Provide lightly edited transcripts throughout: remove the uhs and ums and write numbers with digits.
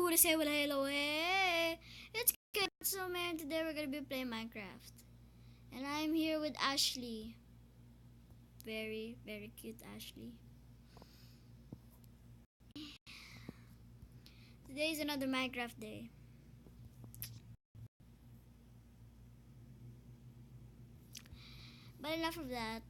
wanna say well hello, hey. It's good. So man, today we're gonna be playing Minecraft. And I'm here with Ashley. Very, very cute Ashley. Today is another Minecraft day. But enough of that.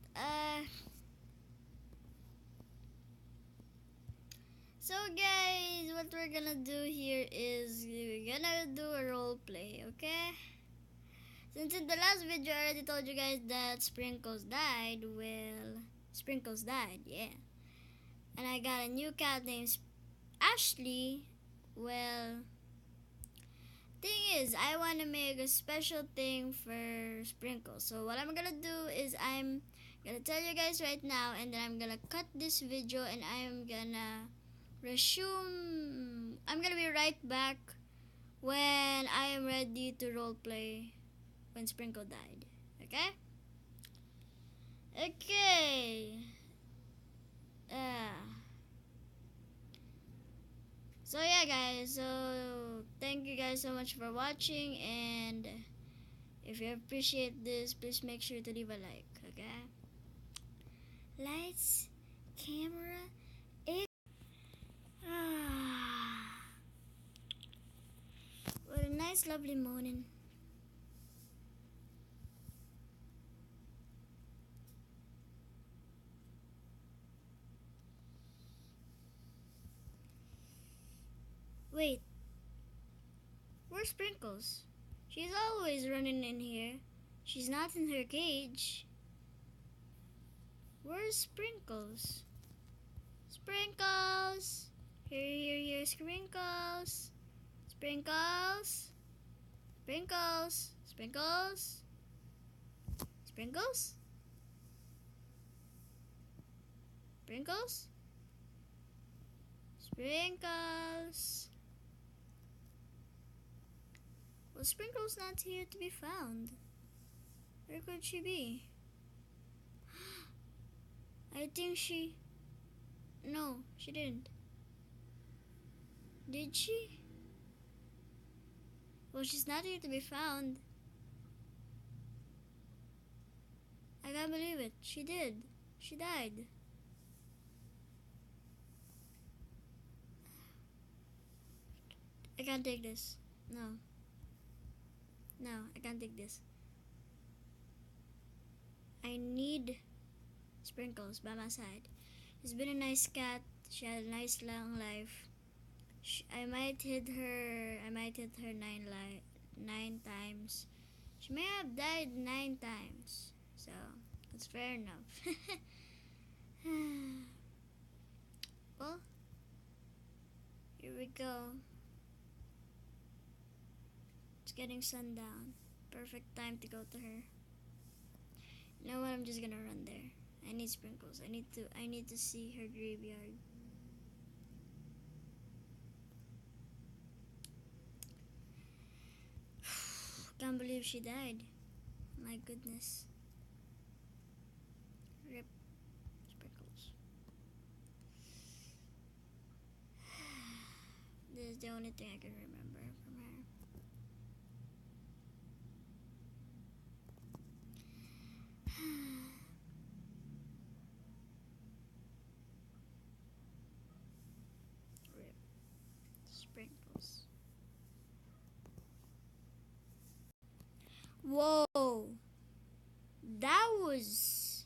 So guys, what we're gonna do here is we're gonna do a role play, okay? Since in the last video I already told you guys that Sprinkles died, well, Sprinkles died, yeah. And I got a new cat named Ashley. Well, thing is, I want to make a special thing for Sprinkles. So what I'm gonna do is I'm gonna tell you guys right now, and then I'm gonna cut this video and I'm gonna resume. I'm gonna be right back when I am ready to roleplay when Sprinkle died. Okay? Okay. So yeah guys, so thank you guys so much for watching, and if you appreciate this, please make sure to leave a like, okay? Lights, camera, what a nice lovely morning. Wait, where's Sprinkles? She's always running in here. She's not in her cage. Where's Sprinkles? Sprinkles! Here, Sprinkles! Sprinkles! Sprinkles! Sprinkles! Sprinkles? Sprinkles? Sprinkles! Well, Sprinkles not here to be found. Where could she be? I think she... No, she didn't. Did she? Well, she's not here to be found. I can't believe it. She did. She died. I can't take this. No. No, I can't take this. I need Sprinkles by my side. She's been a nice cat. She had a nice long life. I might hit her 9 times. She may have died 9 times. So, that's fair enough. Well, here we go. It's getting sundown. Perfect time to go to her. You know what? I'm just gonna run there. I need Sprinkles. I need to see her graveyard. Can't believe she died. My goodness. R.I.P. Sprinkles. This is the only thing I can remember from her. R.I.P. Sprinkles. Whoa, that was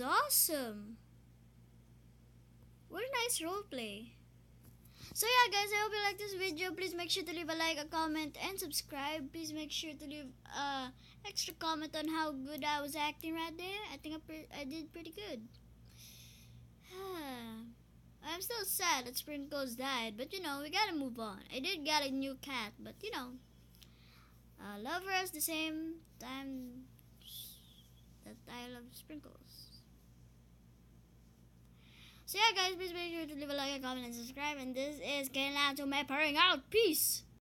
awesome. What a nice roleplay. So yeah guys, I hope you like this video. Please make sure to leave a like, a comment, and subscribe. Please make sure to leave extra comment on how good I was acting right there. I think I did pretty good. I'm still sad that Sprinkles died, but you know, we gotta move on. I did get a new cat, but you know, love her as the same time that I love Sprinkles. So yeah guys, please make sure to leave a like, a comment, and subscribe. And this is getting out to my purring out. Peace!